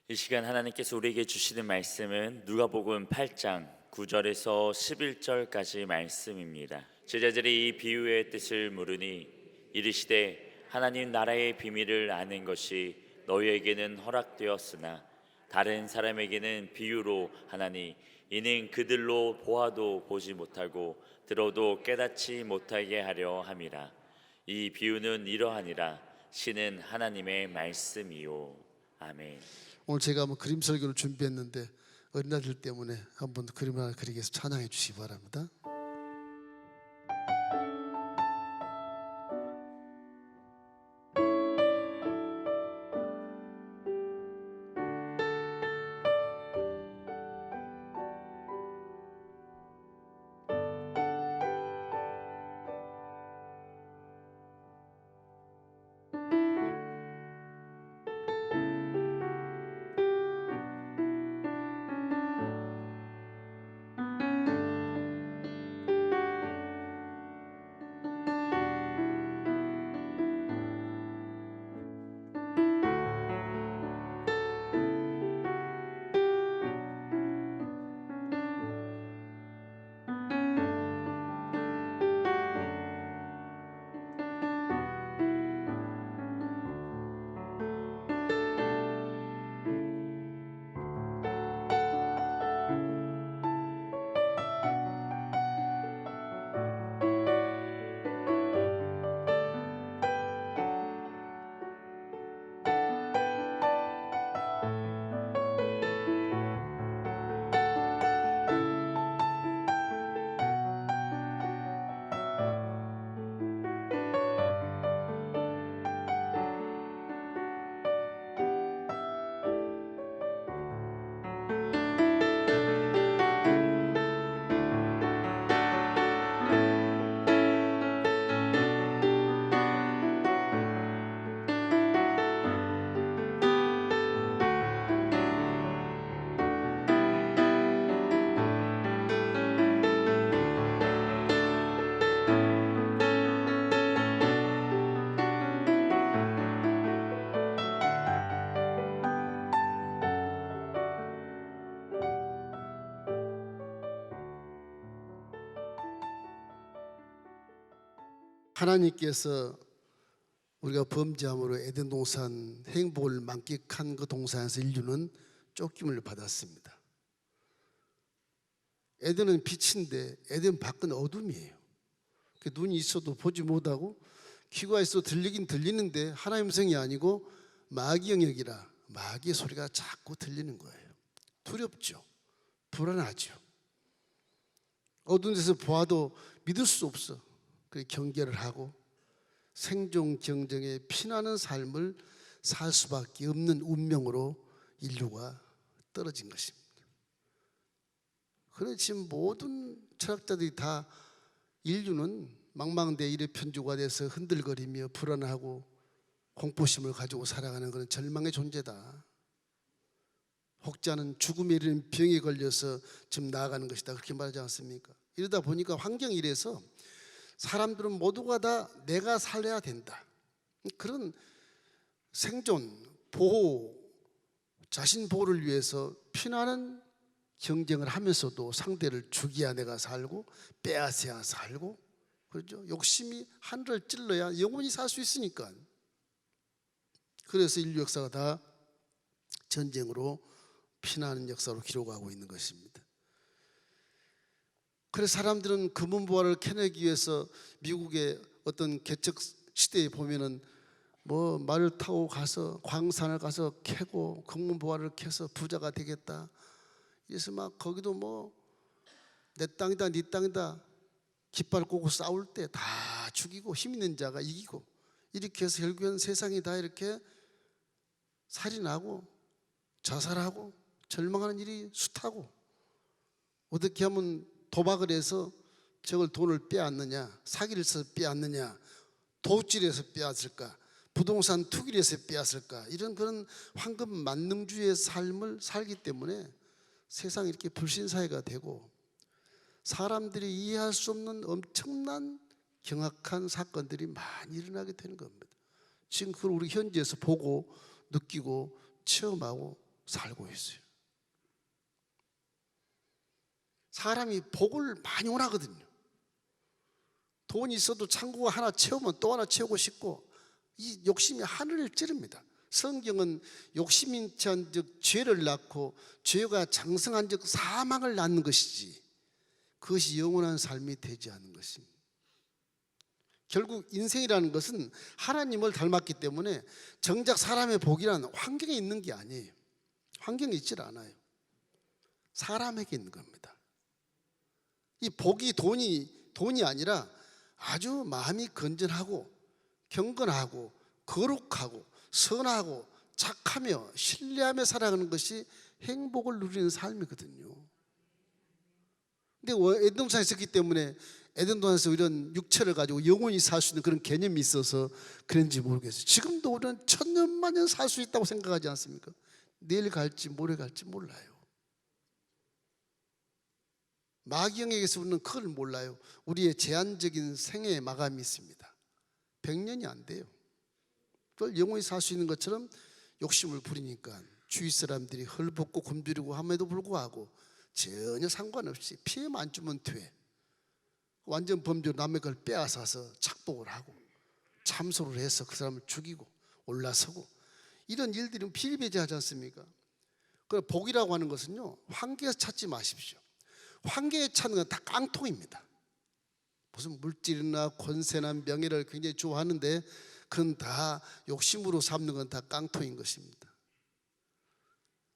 이 시간 하나님께서 우리에게 주시는 말씀은 누가복음 8장 9절에서 11절까지 말씀입니다. 제자들이 이 비유의 뜻을 물으니 이르시되 하나님 나라의 비밀을 아는 것이 너희에게는 허락되었으나 다른 사람에게는 비유로 하나니 이는 그들로 보아도 보지 못하고 들어도 깨닫지 못하게 하려 함이라. 이 비유는 이러하니라. 신은 하나님의 말씀이요. 아멘. 오늘 제가 한번 그림 설교를 준비했는데 어린아이들 때문에 한번 그림 하나 그리겠습니다. 찬양해 주시기 바랍니다. 하나님께서 우리가 범죄함으로 에덴 동산 행복을 만끽한 그 동산에서 인류는 쫓김을 받았습니다. 에덴은 빛인데 에덴 밖은 어둠이에요. 눈이 있어도 보지 못하고 귀가 있어도 들리긴 들리는데 하나님 음성이 아니고 마귀 영역이라 마귀의 소리가 자꾸 들리는 거예요. 두렵죠. 불안하죠. 어두운 데서 보아도 믿을 수 없어. 그 경계를 하고 생존 경쟁에 피나는 삶을 살 수밖에 없는 운명으로 인류가 떨어진 것입니다. 그래서 지금 모든 철학자들이 다 인류는 망망대해의 편주가 돼서 흔들거리며 불안하고 공포심을 가지고 살아가는 그런 절망의 존재다. 혹자는 죽음에 이르는 병에 걸려서 지금 나아가는 것이다, 그렇게 말하지 않습니까? 이러다 보니까 환경이 이래서 사람들은 모두가 다 내가 살아야 된다, 그런 생존, 보호, 자신 보호를 위해서 피나는 경쟁을 하면서도 상대를 죽여야 내가 살고 빼앗아야 살고, 그렇죠? 욕심이 하늘을 찔러야 영원히 살 수 있으니까. 그래서 인류 역사가 다 전쟁으로 피나는 역사로 기록하고 있는 것입니다. 그래서 사람들은 금은보화를 캐내기 위해서 미국의 어떤 개척 시대에 보면은 뭐 말을 타고 가서 광산을 가서 캐고 금은보화를 캐서 부자가 되겠다. 그래서 막 거기도 뭐 내 땅이다 네 땅이다 깃발 꽂고 싸울 때 다 죽이고 힘 있는 자가 이기고, 이렇게 해서 결국엔 세상이 다 이렇게 살인하고 자살하고 절망하는 일이 숱하고, 어떻게 하면 도박을 해서 저걸 돈을 빼앗느냐, 사기를 해서 빼앗느냐, 도둑질해서 빼앗을까, 부동산 투기를 해서 빼앗을까, 이런 그런 황금 만능주의의 삶을 살기 때문에 세상이 이렇게 불신사회가 되고 사람들이 이해할 수 없는 엄청난 경악한 사건들이 많이 일어나게 되는 겁니다. 지금 그걸 우리 현지에서 보고 느끼고 체험하고 살고 있어요. 사람이 복을 많이 원하거든요. 돈이 있어도 창고가 하나 채우면 또 하나 채우고 싶고, 이 욕심이 하늘을 찌릅니다. 성경은 욕심인 즉 죄를 낳고 죄가 장성한 즉 사망을 낳는 것이지, 그것이 영원한 삶이 되지 않는 것입니다. 결국 인생이라는 것은 하나님을 닮았기 때문에 정작 사람의 복이란 환경에 있는 게 아니에요. 환경에 있질 않아요. 사람에게 있는 겁니다. 이 복이 돈이 아니라 아주 마음이 건전하고 경건하고 거룩하고 선하고 착하며 신뢰하며 살아가는 것이 행복을 누리는 삶이거든요. 근데 에덴 동산에 있었기 때문에 에덴 동산에서 이런 육체를 가지고 영원히 살 수 있는 그런 개념이 있어서 그런지 모르겠어요. 지금도 우리는 천년만년 살 수 있다고 생각하지 않습니까? 내일 갈지 모레 갈지 몰라요. 마귀형에게서 우리는 그걸 몰라요. 우리의 제한적인 생애 마감이 있습니다. 100년이 안 돼요. 그걸 영원히 살 수 있는 것처럼 욕심을 부리니까 주위 사람들이 헐벗고 굶주리고 함에도 불구하고 전혀 상관없이 피해만 주면 돼. 완전 범죄로 남의 걸 빼앗아서 착복을 하고 참소를 해서 그 사람을 죽이고 올라서고, 이런 일들이 비일비재하지 않습니까? 그 복이라고 하는 것은요, 환경에서 찾지 마십시오. 환경에 찾는 건 다 깡통입니다. 무슨 물질이나 권세나 명예를 굉장히 좋아하는데 그건 다 욕심으로 삼는 건 다 깡통인 것입니다.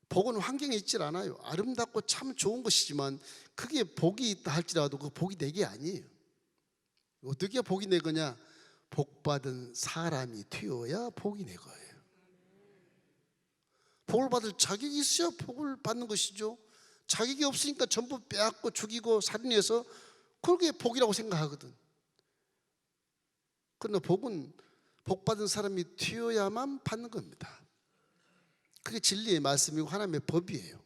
복은 환경에 있질 않아요. 아름답고 참 좋은 것이지만 그게 복이 있다 할지라도 그 복이 내 게 아니에요. 어떻게 복이 내 거냐? 복받은 사람이 되어야 복이 내 거예요. 복을 받을 자격이 있어야 복을 받는 것이죠. 자격이 없으니까 전부 빼앗고 죽이고 살인해서 그게 복이라고 생각하거든. 그러나 복은 복받은 사람이 되어야만 받는 겁니다. 그게 진리의 말씀이고 하나님의 법이에요.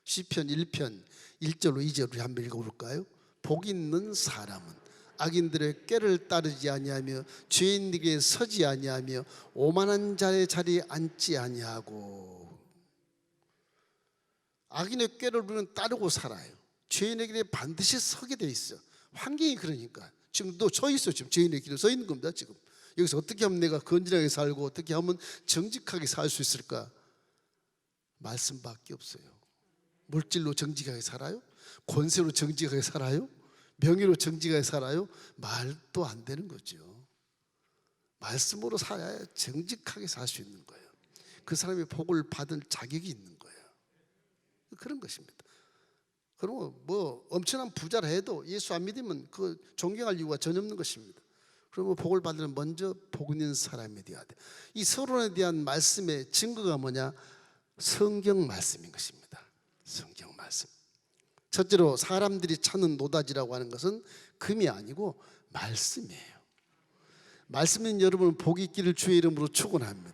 시편 1편 1절로 2절로 한번 읽어볼까요? 복 있는 사람은 악인들의 꾀를 따르지 아니하며 죄인에게 서지 아니하며 오만한 자의 자리에 앉지 아니하고. 악인의 꾀를 우리는 따르고 살아요. 죄인에게 반드시 서게 돼 있어. 환경이 그러니까. 지금도 서 있어. 지금 죄인의 길에 서 있는 겁니다. 지금 여기서 어떻게 하면 내가 건전하게 살고 어떻게 하면 정직하게 살 수 있을까? 말씀밖에 없어요. 물질로 정직하게 살아요? 권세로 정직하게 살아요? 명예로 정직하게 살아요? 말도 안 되는 거죠. 말씀으로 살아야 정직하게 살 수 있는 거예요. 그 사람이 복을 받을 자격이 있는 거예요. 그런 것입니다. 그러면 뭐 엄청난 부자라 해도 예수 안 믿으면 그 존경할 이유가 전혀 없는 것입니다. 그러면 복을 받으면 먼저 복 있는 사람이 되어야 돼. 이 서론에 대한 말씀의 증거가 뭐냐? 성경 말씀인 것입니다. 성경 말씀. 첫째로 사람들이 찾는 노다지라고 하는 것은 금이 아니고 말씀이에요. 말씀은 여러분 복이 있기를 주의 이름으로 축원합니다.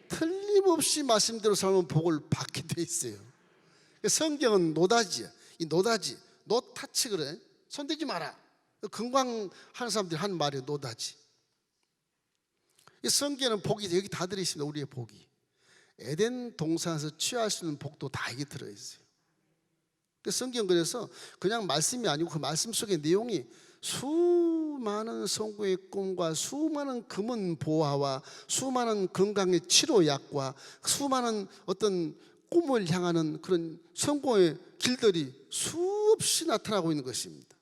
틀림없이 말씀대로 살면 복을 받게 돼 있어요. 성경은 노다지야. 이 노다지, 노타치 그래. 손대지 마라. 건강하는 사람들이 하는 말이에요. 노다지. 이 성경에는 복이 여기 다 들어있습니다. 우리의 복이. 에덴 동산에서 취할 수 있는 복도 다 여기 들어있어요. 성경 그래서 그냥 말씀이 아니고 그 말씀 속의 내용이 수많은 성공의 꿈과 수많은 금은 보화와 수많은 건강의 치료약과 수많은 어떤 꿈을 향하는 그런 성공의 길들이 수없이 나타나고 있는 것입니다.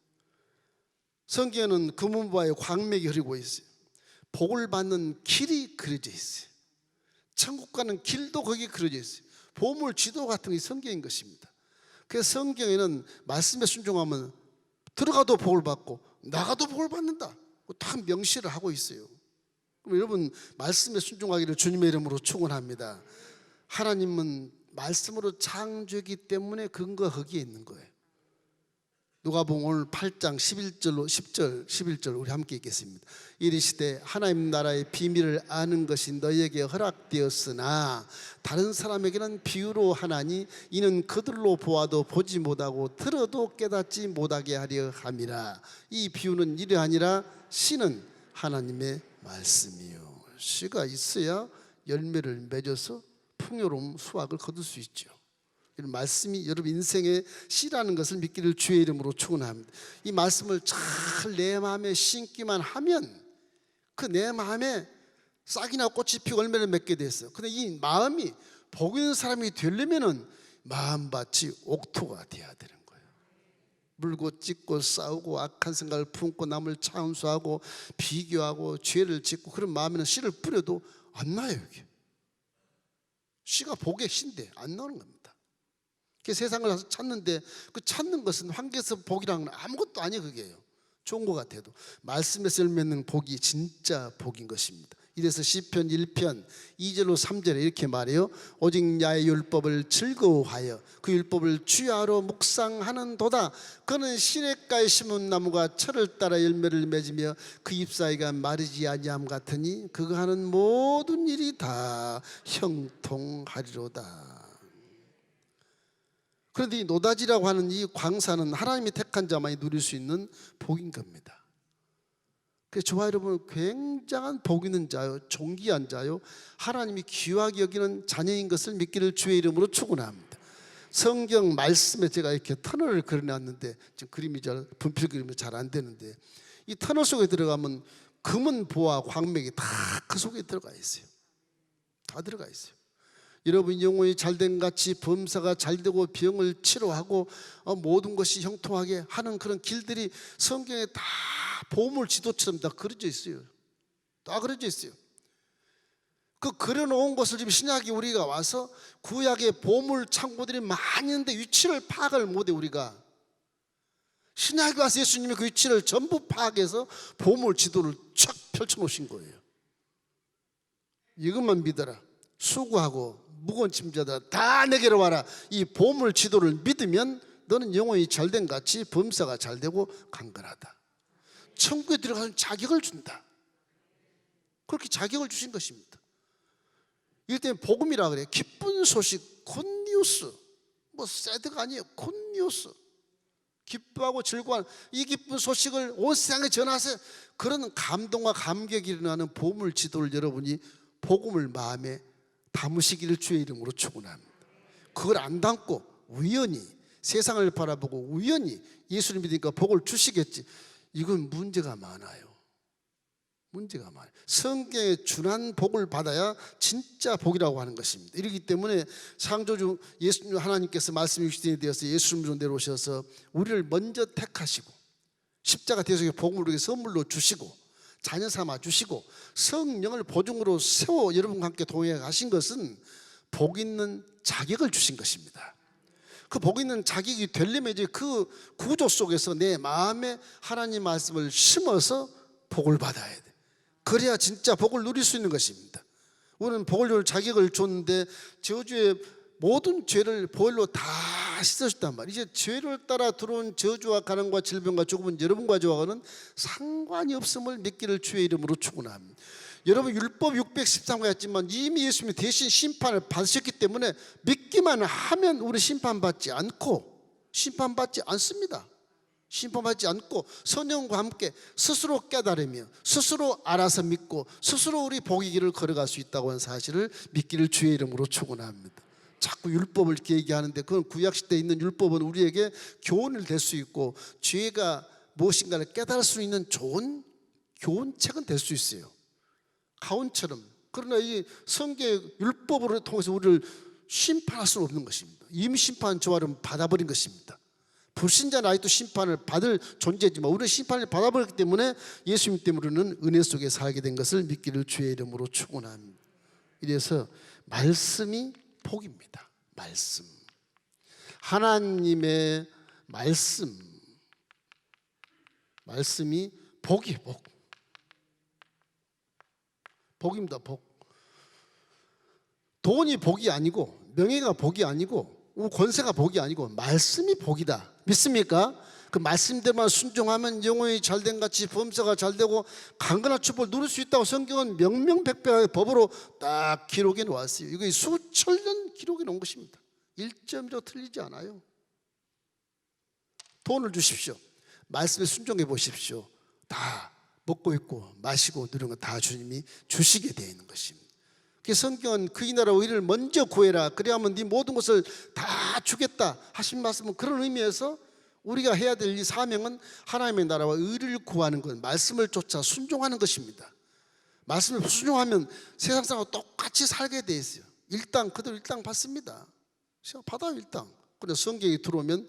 성경에는 금은보화의 광맥이 흐르고 있어요. 복을 받는 길이 그려져 있어요. 천국 가는 길도 거기에 그려져 있어요. 보물 지도 같은 게 성경인 것입니다. 그래서 성경에는 말씀에 순종하면 들어가도 복을 받고 나가도 복을 받는다, 다 명시를 하고 있어요. 그럼 여러분 말씀에 순종하기를 주님의 이름으로 축원합니다. 하나님은 말씀으로 창조했기 때문에 근거가 거기에 있는 거예요. 누가복음 오늘 8장 11절로 10절 11절 우리 함께 읽겠습니다. 이르시되 하나님 나라의 비밀을 아는 것이 너희에게 허락되었으나 다른 사람에게는 비유로 하나니 이는 그들로 보아도 보지 못하고 들어도 깨닫지 못하게 하려 함이라. 이 비유는 이러하니라. 씨는 하나님의 말씀이요. 씨가 있어야 열매를 맺어서 풍요로운 수확을 거둘 수 있죠. 이런 말씀이 여러분 인생의 씨라는 것을 믿기를 주의 이름으로 축원합니다. 이 말씀을 잘 내 마음에 심기만 하면 그 내 마음에 싹이나 꽃이 피고 열매를 맺게 됐어요. 근데 이 마음이 복 있는 사람이 되려면은 마음밭이 옥토가 돼야 되는 거예요. 물고 찢고 싸우고 악한 생각을 품고 남을 차은수하고 비교하고 죄를 짓고 그런 마음에는 씨를 뿌려도 안 나요. 이게 씨가 복의 씨인데 안 나오는 겁니다. 그 세상을 가서 찾는데 그 찾는 것은 환경에서 복이라는 건 아무것도 아니에요. 그게요. 좋은 것 같아도 말씀에서 맺는 복이 진짜 복인 것입니다. 이래서 시편 1편 2절로 3절에 이렇게 말해요. 오직 나의 율법을 즐거워하여 그 율법을 주야로 묵상하는도다. 그는 시냇가에 심은 나무가 철을 따라 열매를 맺으며 그 잎사이가 마르지 아니함 같으니 그가 하는 모든 일이 다 형통하리로다. 그런데 이 노다지라고 하는 이 광사는 하나님이 택한 자만이 누릴 수 있는 복인 겁니다. 그래서 저와 여러분은 굉장한 복 있는 자요, 존귀한 자요, 하나님이 귀하게 여기는 자녀인 것을 믿기를 주의 이름으로 축원합니다. 성경 말씀에 제가 이렇게 터널을 그려놨는데 지금 그림이 분필 그림이 잘 안 되는데 이 터널 속에 들어가면 금은 보화 광맥이 다 그 속에 들어가 있어요. 다 들어가 있어요. 여러분 영혼이 잘된 같이 범사가 잘되고 병을 치료하고 모든 것이 형통하게 하는 그런 길들이 성경에 다 보물 지도처럼 다 그려져 있어요. 다 그려져 있어요. 그 그려놓은 것을 지금 신약이 우리가 와서 구약의 보물 창고들이 많이 있는데 위치를 파악을 못해. 우리가 신약이 와서 예수님이 그 위치를 전부 파악해서 보물 지도를 쫙 펼쳐놓으신 거예요. 이것만 믿어라. 수고하고 무거운 짐자들아 다 내게로 와라. 이 보물 지도를 믿으면 너는 영혼이 잘된 같이 범사가 잘되고 강건하다. 천국에 들어가는 자격을 준다. 그렇게 자격을 주신 것입니다. 이럴 때는 복음이라 그래요. 기쁜 소식, 굿뉴스. 뭐 새드가 아니에요. 굿뉴스. 기뻐하고 즐거워하는 이 기쁜 소식을 온 세상에 전하세요. 그런 감동과 감격이 일어나는 보물 지도를 여러분이 복음을 마음에 담으시기를 주의 이름으로 축원합니다. 그걸 안 담고 우연히 세상을 바라보고 우연히 예수를 믿으니까 복을 주시겠지. 이건 문제가 많아요. 문제가 많아요. 성경에 준한 복을 받아야 진짜 복이라고 하는 것입니다. 이렇기 때문에 창조주 예수님 하나님께서 말씀이 육신이 되어서 예수님으로 내려오셔서 우리를 먼저 택하시고 십자가 대속의 복음을 우리에게 선물로 주시고 자녀 삼아 주시고 성령을 보증으로 세워 여러분과 함께 동행해 가신 것은 복 있는 자격을 주신 것입니다. 그 복 있는 자격이 되려면 이제 그 구조 속에서 내 마음에 하나님 말씀을 심어서 복을 받아야 돼. 그래야 진짜 복을 누릴 수 있는 것입니다. 우리는 복을 누릴 자격을 줬는데 저주의 모든 죄를 보혈로 다 씻어줬단 말이에요. 이제 죄를 따라 들어온 저주와 가난과 질병과 죽음은 여러분과 저와는 상관이 없음을 믿기를 주의 이름으로 축원합니다. 여러분 율법 613가 했지만 이미 예수님이 대신 심판을 받으셨기 때문에 믿기만 하면 우리 심판받지 않습니다. 심판받지 않고 성령과 함께 스스로 깨달으며 스스로 알아서 믿고 스스로 우리 복의 길을 걸어갈 수 있다고 하는 사실을 믿기를 주의 이름으로 축원합니다. 자꾸 율법을 이렇게 얘기하는데 그건 구약시대에 있는 율법은 우리에게 교훈을 될 수 있고 죄가 무엇인가를 깨달을 수 있는 좋은 교훈책은 될 수 있어요. 가훈처럼. 그러나 이 성경의 율법으로 통해서 우리를 심판할 수는 없는 것입니다. 이미 심판 저와는 받아버린 것입니다. 불신자는 아직도 심판을 받을 존재지만 우리는 심판을 받아버렸기 때문에 예수님 때문에는 은혜 속에 살게 된 것을 믿기를 주의 이름으로 축원합니다. 이래서 말씀이 복입니다. 말씀. 하나님의 말씀이 복이에요. 복입니다. 복. 돈이 복이 아니고 명예가 복이 아니고 권세가 복이 아니고 말씀이 복이다. 믿습니까? 그 말씀대로만 순종하면 영혼이 잘된 같이 범사가 잘되고 강건한 축복을 누릴 수 있다고 성경은 명명백백하게 법으로 딱 기록해 놓았어요. 이거 수천 년 기록해 놓은 것입니다. 1점도 틀리지 않아요. 돈을 주십시오. 말씀에 순종해 보십시오. 다 먹고 있고 마시고 누리는 거 다 주님이 주시게 되어 있는 것입니다. 그 성경은 그의 나라 의를 먼저 구해라. 그래야만 네 모든 것을 다 주겠다 하신 말씀은 그런 의미에서 우리가 해야 될 이 사명은 하나님의 나라와 의를 구하는 것, 말씀을 쫓아 순종하는 것입니다. 말씀을 순종하면 세상 사람과 똑같이 살게 돼 있어요. 일당 그대로 일당 받습니다. 받아요 일당. 그런데 성경이 들어오면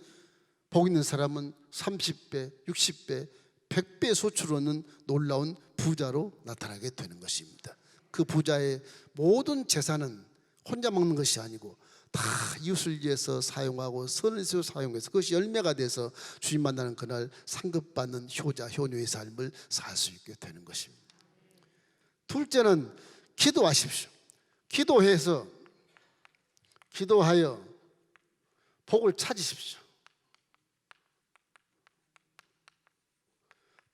복 있는 사람은 30배, 60배, 100배 소출하는 놀라운 부자로 나타나게 되는 것입니다. 그 부자의 모든 재산은 혼자 먹는 것이 아니고 다 이웃을 위해서 사용하고 선을 위해서 사용해서 그것이 열매가 돼서 주님 만나는 그날 상급받는 효자, 효녀의 삶을 살 수 있게 되는 것입니다. 둘째는 기도하십시오. 기도하여 복을 찾으십시오.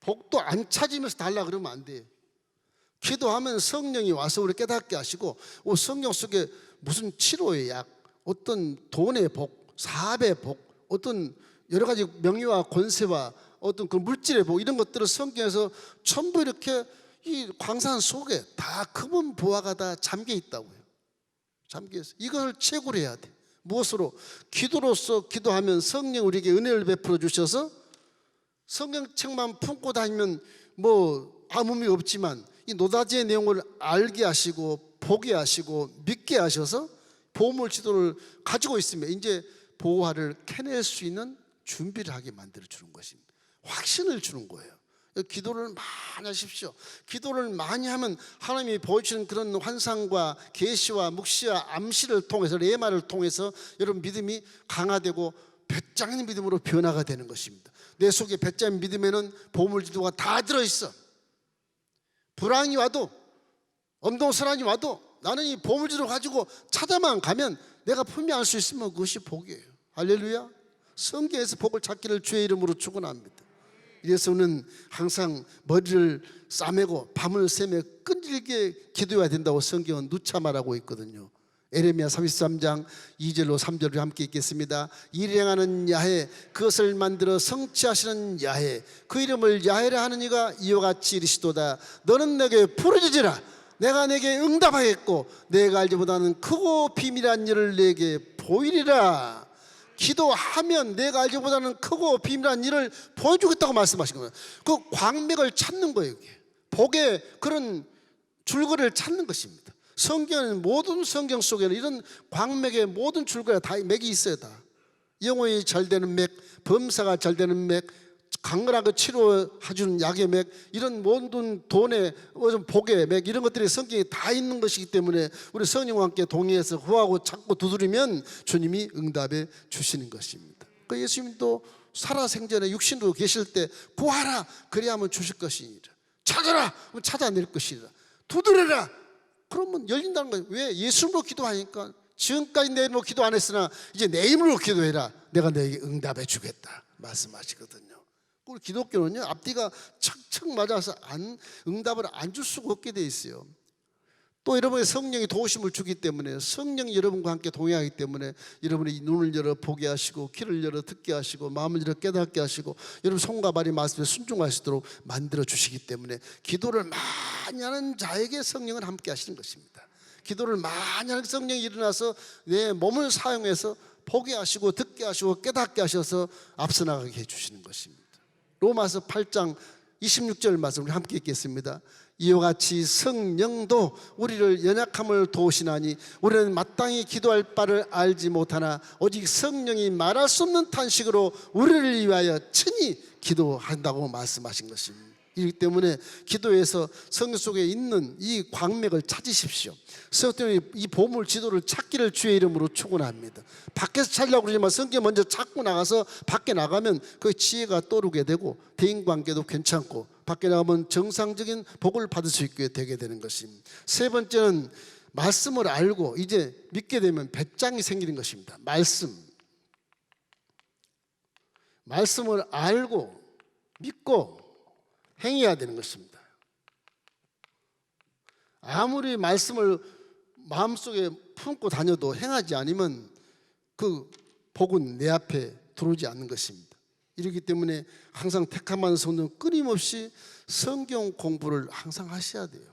복도 안 찾으면서 달라 그러면 안 돼요. 기도하면 성령이 와서 우리 깨닫게 하시고, 성령 속에 무슨 치료의 약, 어떤 돈의 복, 사업의 복, 어떤 여러 가지 명예와 권세와 어떤 그 물질의 복, 이런 것들을 성경에서 전부 이렇게 이 광산 속에 다 금은 보화가 다 잠겨 있다고요. 잠겨 있어. 이걸 채굴 해야 돼. 무엇으로? 기도로서 기도하면 성령 우리에게 은혜를 베풀어 주셔서 성경책만 품고 다니면 뭐 아무 의미 없지만 이 노다지의 내용을 알게 하시고 보게 하시고 믿게 하셔서 보물 지도를 가지고 있으면 이제 보화를 캐낼 수 있는 준비를 하게 만들어 주는 것입니다. 확신을 주는 거예요. 기도를 많이 하십시오. 기도를 많이 하면 하나님이 보여주시는 그런 환상과 계시와 묵시와 암시를 통해서 레마를 통해서 여러분 믿음이 강화되고 배짱인 믿음으로 변화가 되는 것입니다. 내 속에 배짱인 믿음에는 보물지도가 다 들어있어. 불황이 와도 엄동설한이 와도 나는 이 보물지도 가지고 찾아만 가면 내가 분명히 알 수 있으면 그것이 복이에요. 할렐루야. 성경에서 복을 찾기를 주의 이름으로 축원합니다. 이래서는 항상 머리를 싸매고 밤을 새며 끈질기게 기도해야 된다고 성경은 누차 말하고 있거든요. 에레미야 33장 2절로 3절을 함께 읽겠습니다. 일행하는 야훼, 그것을 만들어 성취하시는 야훼, 그 이름을 야훼라 하는 이가 이와 같이 이르시도다. 너는 내게 부르짖으라. 내가 내게 응답하겠고 내가 알지보다는 크고 비밀한 일을 내게 보이리라. 기도하면 내가 알지보다는 크고 비밀한 일을 보여주겠다고 말씀하신 거예요. 그 광맥을 찾는 거예요. 복의 그런 줄거리를 찾는 것입니다. 성경은 모든 성경 속에는 이런 광맥의 모든 줄거리가 다 맥이 있어요. 다 영혼이 잘 되는 맥, 범사가 잘 되는 맥, 강건하게 치료해주는 약의 맥, 이런 모든 돈의 복의 맥, 이런 것들이 성경에 다 있는 것이기 때문에 우리 성령과 함께 동의해서 구하고 찾고 두드리면 주님이 응답해 주시는 것입니다. 그 예수님도 살아생전에 육신으로 계실 때 구하라 그래야만 주실 것이니라, 찾아라 그럼 찾아낼 것이라, 두드려라 그러면 열린다는 거예요. 왜? 예수님으로 기도하니까. 지금까지 내 이름으로 기도 안 했으나 이제 내 이름으로 기도해라, 내가 너에게 응답해 주겠다 말씀하시거든요. 우리 기독교는요 앞뒤가 척척 맞아서 응답을 안 줄 수가 없게 돼 있어요. 또 여러분의 성령이 도우심을 주기 때문에, 성령이 여러분과 함께 동행하기 때문에 여러분의 눈을 열어 보게 하시고 귀를 열어 듣게 하시고 마음을 열어 깨닫게 하시고 여러분 손과 발이 말씀에 순종하시도록 만들어 주시기 때문에 기도를 많이 하는 자에게 성령은 함께 하시는 것입니다. 기도를 많이 하는 성령이 일어나서 내 몸을 사용해서 보게 하시고 듣게 하시고 깨닫게 하셔서 앞서 나가게 해주시는 것입니다. 로마서 8장 26절 말씀 우리 함께 읽겠습니다. 이와 같이 성령도 우리를 연약함을 도우시나니 우리는 마땅히 기도할 바를 알지 못하나 오직 성령이 말할 수 없는 탄식으로 우리를 위하여 친히 기도한다고 말씀하신 것입니다. 이기 때문에 기도에서 성경 속에 있는 이 광맥을 찾으십시오. 성경의 이 보물 지도를 찾기를 주의 이름으로 축원합니다. 밖에서 찾으려고 그러지만 성경 먼저 찾고 나가서 밖에 나가면 그 지혜가 떠오르게 되고 대인관계도 괜찮고 밖에 나가면 정상적인 복을 받을 수 있게 되게 되는 것입니다. 세 번째는 말씀을 알고 이제 믿게 되면 배짱이 생기는 것입니다. 말씀을 알고 믿고 행해야 되는 것입니다. 아무리 말씀을 마음속에 품고 다녀도 행하지 않으면 그 복은 내 앞에 들어오지 않는 것입니다. 이렇기 때문에 항상 택함하는 성도는 끊임없이 성경 공부를 항상 하셔야 돼요.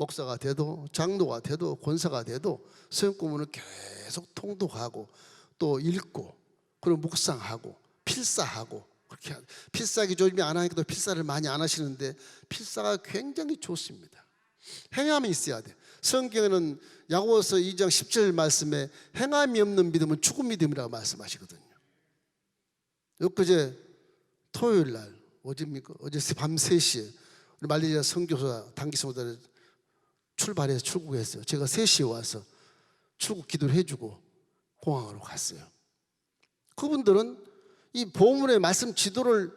목사가 돼도 장로가 돼도 권사가 돼도 성경 구문을 계속 통독하고 또 읽고 그리고 묵상하고 필사하고 그렇게 필사하기 조심히 안 하니까 또 필사를 많이 안 하시는데 필사가 굉장히 좋습니다. 행함이 있어야 돼. 성경에는 야고보서 2장 17절 말씀에 행함이 없는 믿음은 죽은 믿음이라고 말씀하시거든요. 엊그제 토요일 날 어제입니까? 어제 밤 3시에 우리 말레이시아 선교사 단기 선교사를 출발해서 출국했어요. 제가 3시에 와서 출국 기도를 해주고 공항으로 갔어요. 그분들은 이 보물의 말씀 지도를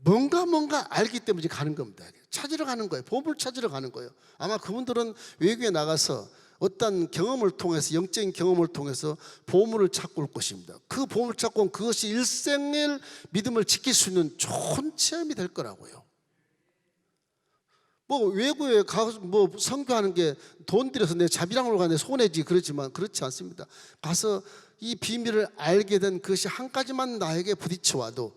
뭔가 알기 때문에 가는 겁니다. 찾으러 가는 거예요. 보물을 찾으러 가는 거예요. 아마 그분들은 외국에 나가서 어떤 경험을 통해서 영적인 경험을 통해서 보물을 찾고 올 것입니다. 그 보물을 찾고 온 그것이 일생을 믿음을 지킬 수 있는 좋은 체험이 될 거라고요. 뭐 외국에 가서 뭐 선교하는 게 돈 들여서 내 자비랑으로 가내 손해지 그렇지만 그렇지 않습니다. 가서 이 비밀을 알게 된 그것이 한 가지만 나에게 부딪혀 와도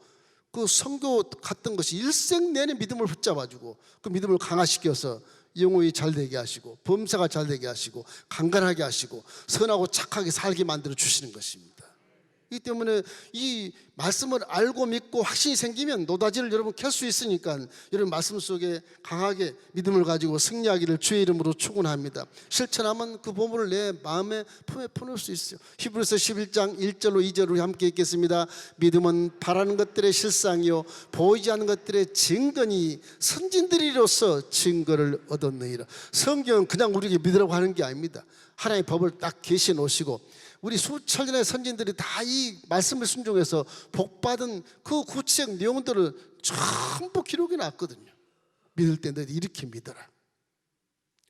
그 선교 갔던 것이 일생 내내 믿음을 붙잡아주고 그 믿음을 강화시켜서 영혼이 잘 되게 하시고 범사가 잘 되게 하시고 강건하게 하시고 선하고 착하게 살게 만들어 주시는 것입니다. 이 때문에 이 말씀을 알고 믿고 확신이 생기면 노다지를 여러분 켤 수 있으니까 여러분 말씀 속에 강하게 믿음을 가지고 승리하기를 주의 이름으로 축원합니다. 실천하면 그 보물을 내 마음에 품에 품을 수 있어요. 히브리서 11장 1절로 2절로 함께 읽겠습니다. 믿음은 바라는 것들의 실상이요 보이지 않는 것들의 증거니 선진들이로서 증거를 얻었느니라. 성경은 그냥 우리에게 믿으라고 하는 게 아닙니다. 하나님의 법을 딱 계시해 놓으시고 우리 수천 년의 선진들이 다 이 말씀을 순종해서 복받은 그 구체적 내용들을 전부 기록이 났거든요. 믿을 때 너희 이렇게 믿어라.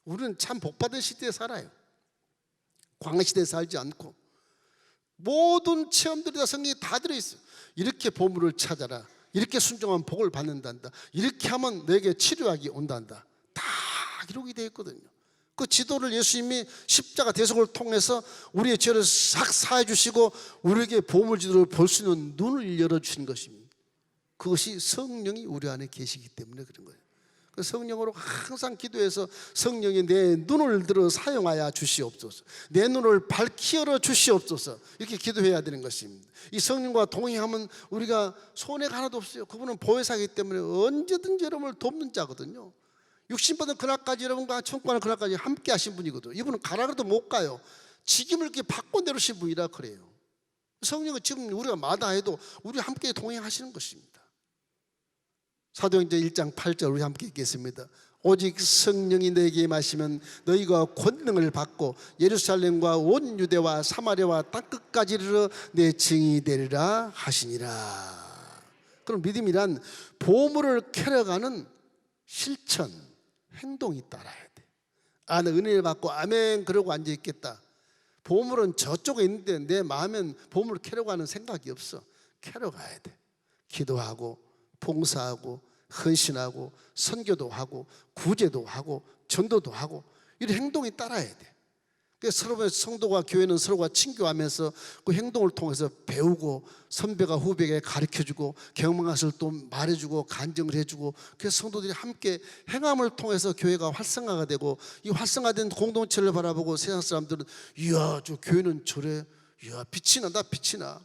우리는 참 복받은 시대에 살아요. 광야 시대에 살지 않고 모든 체험들이 다 성경에 다 들어있어요. 이렇게 보물을 찾아라. 이렇게 순종하면 복을 받는단다. 이렇게 하면 너에게 치료하기 온단다. 다 기록이 되어 있거든요. 그 지도를 예수님이 십자가 대속을 통해서 우리의 죄를 싹 사해 주시고 우리에게 보물 지도를 볼 수 있는 눈을 열어주신 것입니다. 그것이 성령이 우리 안에 계시기 때문에 그런 거예요. 그 성령으로 항상 기도해서 성령이 내 눈을 들어 사용하여 주시옵소서, 내 눈을 밝히 열어 주시옵소서, 이렇게 기도해야 되는 것입니다. 이 성령과 동행하면 우리가 손해가 하나도 없어요. 그분은 보혜사이기 때문에 언제든지 여러분을 돕는 자거든요. 육신받은 그날까지 여러분과 천국 가는 그날까지 함께 하신 분이거든요. 이분은 가라 그래도 못 가요. 직임을 이렇게 바꿔 내려신 분이라 그래요. 성령은 지금 우리가 마다해도 우리 함께 동행하시는 것입니다. 사도행전 1장 8절 우리 함께 읽겠습니다. 오직 성령이 너에게 임하시면 너희가 권능을 받고 예루살렘과 온 유대와 사마리아와 땅끝까지 이르러 내 증인이 되리라 하시니라. 그럼 믿음이란 보물을 캐러가는 실천, 행동이 따라야 돼. 아, 나 은혜를 받고 아멘 그러고 앉아있겠다. 보물은 저쪽에 있는데 내 마음엔 보물을 캐러 가는 생각이 없어. 캐러 가야 돼. 기도하고 봉사하고 헌신하고 선교도 하고 구제도 하고 전도도 하고 이런 행동이 따라야 돼. 서로의 성도가 교회는 서로가 친교하면서 그 행동을 통해서 배우고 선배가 후배에게 가르쳐주고 경험한 것을 또 말해주고 간증을 해주고 그래서 성도들이 함께 행함을 통해서 교회가 활성화가 되고 이 활성화된 공동체를 바라보고 세상 사람들은 이야 저 교회는 저래, 이야 빛이 난다 빛이 나.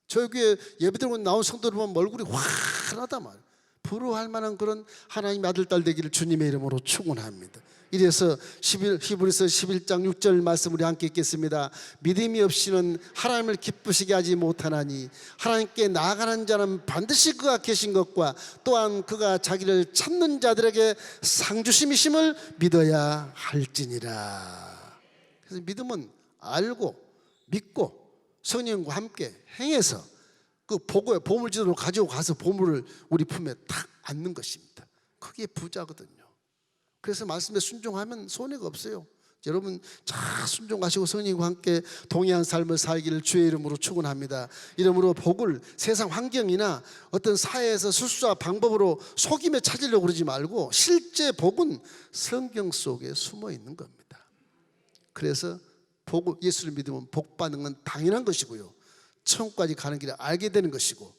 저 교회 예배드리고 나온 성도들 보면 얼굴이 환하다 말이야. 부러워할 만한 그런 하나님의 아들 딸 되기를 주님의 이름으로 축원합니다. 이래서 히브리서 11장 6절 말씀 우리 함께 읽겠습니다. 믿음이 없이는 하나님을 기쁘시게 하지 못하나니 하나님께 나아가는 자는 반드시 그가 계신 것과 또한 그가 자기를 찾는 자들에게 상 주심이심을 믿어야 할지니라. 그래서 믿음은 알고 믿고 성령과 함께 행해서 그 보물 지도로 가지고 가서 보물을 우리 품에 탁 앉는 것입니다. 그게 부자거든요. 그래서 말씀에 순종하면 손해가 없어요. 여러분 잘 순종하시고 성령과 함께 동의한 삶을 살기를 주의 이름으로 축원합니다. 이름으로 복을 세상 환경이나 어떤 사회에서 술수와 방법으로 속임에 찾으려고 그러지 말고 실제 복은 성경 속에 숨어 있는 겁니다. 그래서 예수를 믿으면 복 받는 건 당연한 것이고요, 천국까지 가는 길을 알게 되는 것이고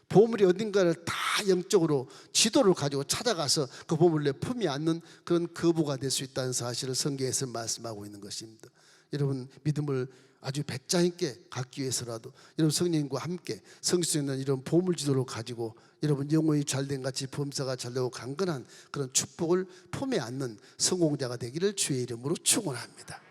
보물이 어딘가를 다 영적으로 지도를 가지고 찾아가서 그 보물을 내 품에 안는 그런 거부가 될 수 있다는 사실을 성경에서 말씀하고 있는 것입니다. 여러분 믿음을 아주 배짱 있게 갖기 위해서라도 여러분 성령님과 함께 성경에 있는 이런 보물 지도를 가지고 여러분 영혼이 잘된 같이 범사가 잘되고 강건한 그런 축복을 품에 안는 성공자가 되기를 주의 이름으로 축원합니다.